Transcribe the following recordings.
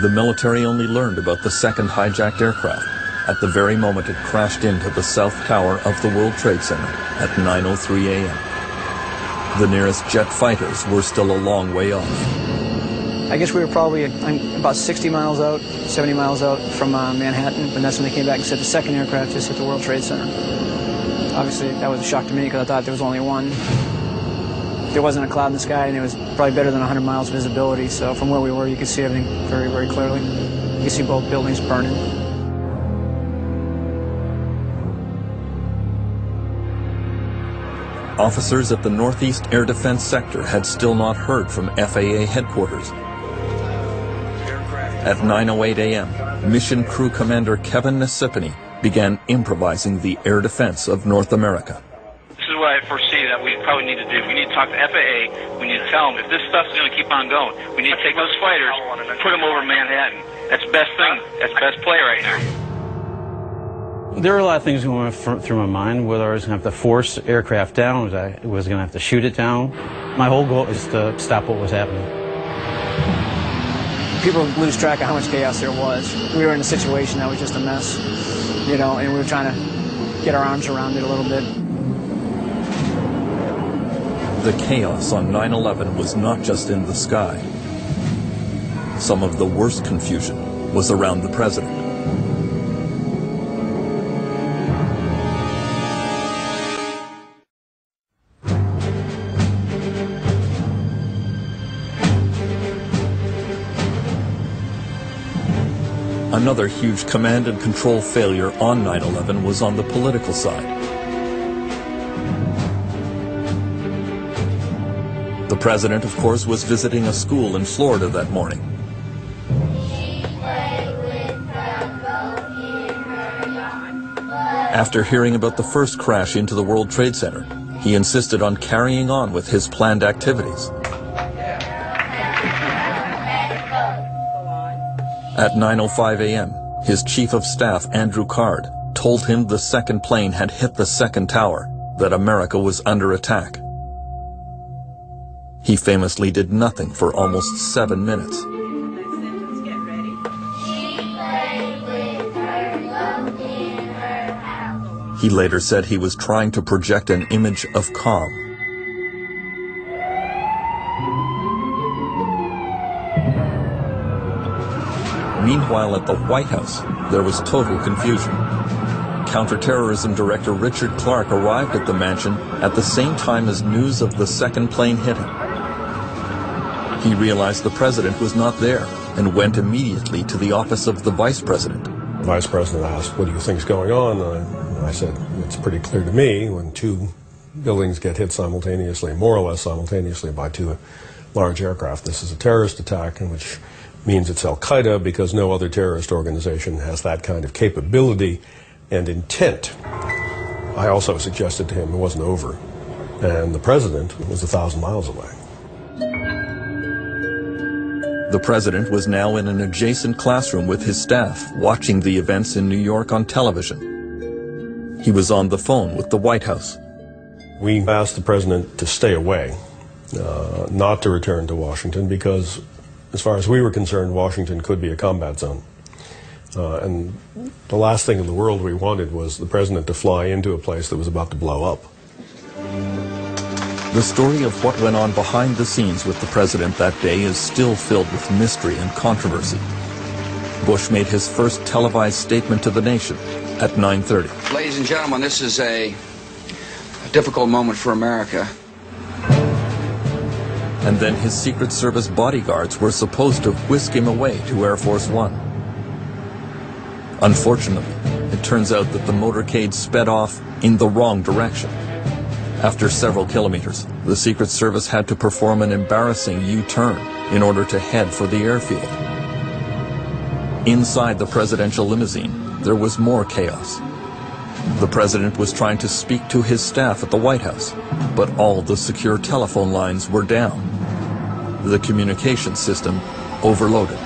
The military only learned about the second hijacked aircraft at the very moment it crashed into the south tower of the World Trade Center at 9:03 a.m. The nearest jet fighters were still a long way off. I guess we were probably about 60 miles out, 70 miles out from Manhattan, and that's when they came back and said the second aircraft just hit the World Trade Center. Obviously, that was a shock to me because I thought there was only one. There wasn't a cloud in the sky, and it was probably better than 100 miles visibility, so from where we were, you could see everything very, very clearly. You could see both buildings burning. Officers at the Northeast Air Defense Sector had still not heard from FAA headquarters. At 9:08 a.m., Mission Crew Commander Kevin Nassipany began improvising the air defense of North America. This is what I foresee that we probably need to do. We need to talk to FAA. We need to tell them if this stuff's going to keep on going, we need to take those fighters, put them over Manhattan. That's the best thing. That's the best play right now. There were a lot of things going through my mind, whether I was going to have to force aircraft down, was I was going to have to shoot it down. My whole goal is to stop what was happening. People lose track of how much chaos there was. We were in a situation that was just a mess, you know, and we were trying to get our arms around it a little bit. The chaos on 9/11 was not just in the sky. Some of the worst confusion was around the president. Another huge command and control failure on 9/11 was on the political side. The president, of course, was visiting a school in Florida that morning. After hearing about the first crash into the World Trade Center, he insisted on carrying on with his planned activities. At 9:05 a.m., his chief of staff, Andrew Card, told him the second plane had hit the second tower, that America was under attack. He famously did nothing for almost 7 minutes. He later said he was trying to project an image of calm. Meanwhile, at the White House, there was total confusion. Counterterrorism Director Richard Clark arrived at the mansion at the same time as news of the second plane hitting. He realized the president was not there and went immediately to the office of the vice president. The vice president asked, "What do you think's going on?" And I said, "It's pretty clear to me when two buildings get hit simultaneously, more or less simultaneously, by two large aircraft, this is a terrorist attack, in which means it's Al-Qaeda, because no other terrorist organization has that kind of capability and intent." I also suggested to him it wasn't over, and the president was 1,000 miles away. The president was now in an adjacent classroom with his staff, watching the events in New York on television. He was on the phone with the White House. We asked the president to stay away, not to return to Washington, because as far as we were concerned, Washington could be a combat zone. And the last thing in the world we wanted was the president to fly into a place that was about to blow up. The story of what went on behind the scenes with the president that day is still filled with mystery and controversy. Bush made his first televised statement to the nation at 9:30. Ladies and gentlemen, this is a difficult moment for America. And then his Secret Service bodyguards were supposed to whisk him away to Air Force One. Unfortunately, it turns out that the motorcade sped off in the wrong direction. After several kilometers, the Secret Service had to perform an embarrassing U-turn in order to head for the airfield. Inside the presidential limousine, there was more chaos. The president was trying to speak to his staff at the White House, but all the secure telephone lines were down. The communication system overloaded.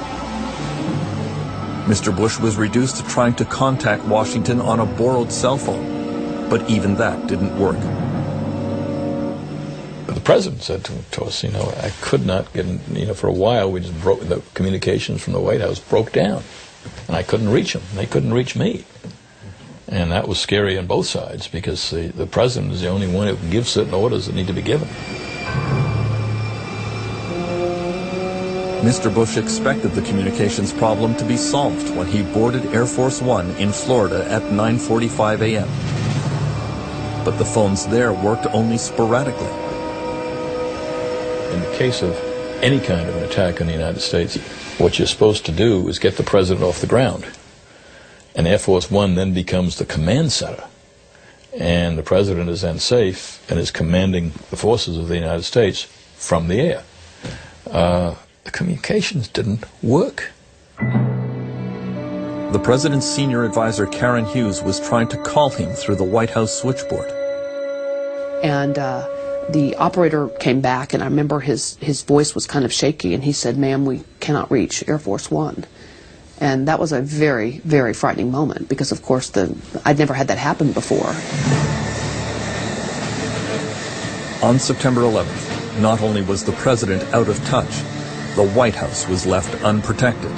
Mr. Bush was reduced to trying to contact Washington on a borrowed cell phone, but even that didn't work. The president said to us, you know, I could not get, for a while we just broke, the communications from the White House broke down, and I couldn't reach them. They couldn't reach me. And that was scary on both sides, because the president is the only one who can give certain orders that need to be given. Mr. Bush expected the communications problem to be solved when he boarded Air Force One in Florida at 9:45 a.m. But the phones there worked only sporadically. In the case of any kind of an attack on the United States, what you're supposed to do is get the president off the ground. And Air Force One then becomes the command center. And the president is then safe and is commanding the forces of the United States from the air. The communications didn't work. The president's senior advisor, Karen Hughes, was trying to call him through the White House switchboard. And the operator came back, and I remember his voice was kind of shaky, and he said, "Ma'am, we cannot reach Air Force One." And that was a very, very frightening moment, because of course I'd never had that happen before. On September 11th, not only was the president out of touch, the White House was left unprotected.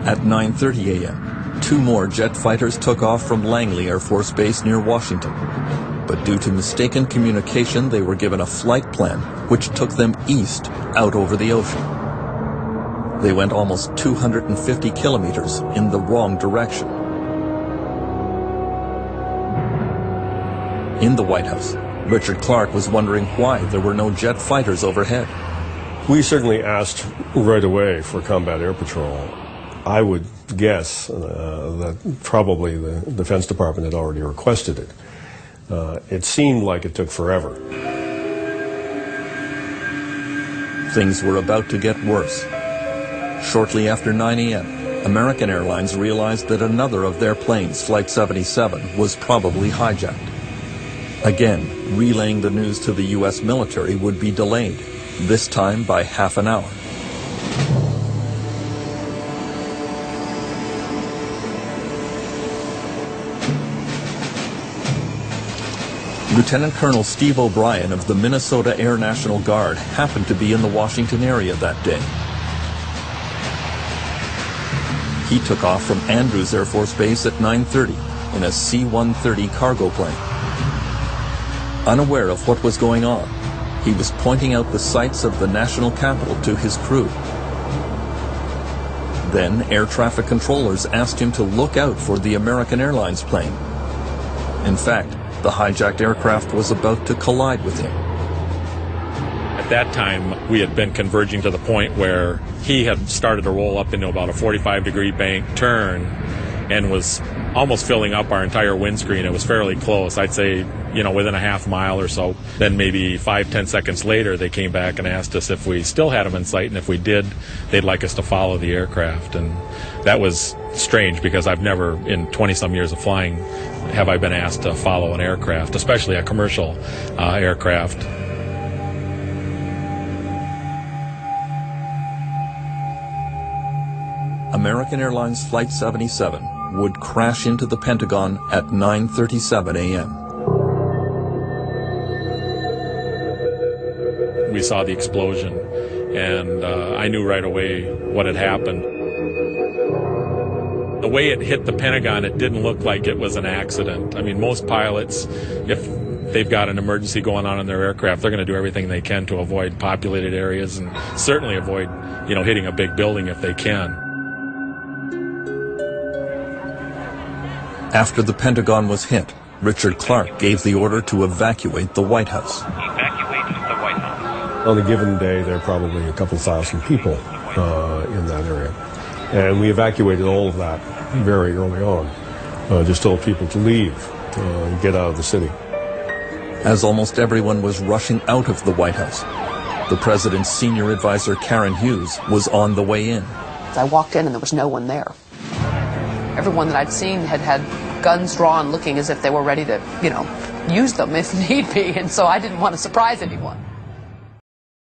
At 9:30 a.m., 2 more jet fighters took off from Langley Air Force Base near Washington. But due to mistaken communication, they were given a flight plan which took them east out over the ocean. They went almost 250 kilometers in the wrong direction. In the White House, Richard Clark was wondering why there were no jet fighters overhead. We certainly asked right away for combat air patrol. I would guess that probably the Defense Department had already requested it. It seemed like it took forever. Things were about to get worse. Shortly after 9 a.m., American Airlines realized that another of their planes, Flight 77, was probably hijacked. Again, relaying the news to the U.S. military would be delayed, this time by half an hour. Lieutenant Colonel Steve O'Brien of the Minnesota Air National Guard happened to be in the Washington area that day. He took off from Andrews Air Force Base at 9:30 in a C-130 cargo plane. Unaware of what was going on, he was pointing out the sights of the national capital to his crew. Then air traffic controllers asked him to look out for the American Airlines plane. In fact, the hijacked aircraft was about to collide with him. At that time, we had been converging to the point where he had started to roll up into about a 45-degree bank turn and was almost filling up our entire windscreen. It was fairly close. I'd say, within a half mile or so. Then maybe 5-10 seconds later, they came back and asked us if we still had him in sight, and if we did, they'd like us to follow the aircraft. And that was strange, because I've never, in 20-some years of flying, have I been asked to follow an aircraft, especially a commercial aircraft. American Airlines Flight 77 would crash into the Pentagon at 9:37 a.m. We saw the explosion, and I knew right away what had happened. The way it hit the Pentagon, it didn't look like it was an accident. I mean, most pilots, if they've got an emergency going on in their aircraft, they're going to do everything they can to avoid populated areas, and certainly avoid, hitting a big building if they can. After the Pentagon was hit, Richard Clark gave the order to evacuate the White House. Evacuate the White House. On a given day, there are probably a couple thousand people in that area. And we evacuated all of that very early on. Just told people to leave, get out of the city. As almost everyone was rushing out of the White House, the president's senior advisor, Karen Hughes, was on the way in. I walked in and there was no one there. Everyone that I'd seen had guns drawn, looking as if they were ready to, use them if need be, and so I didn't want to surprise anyone.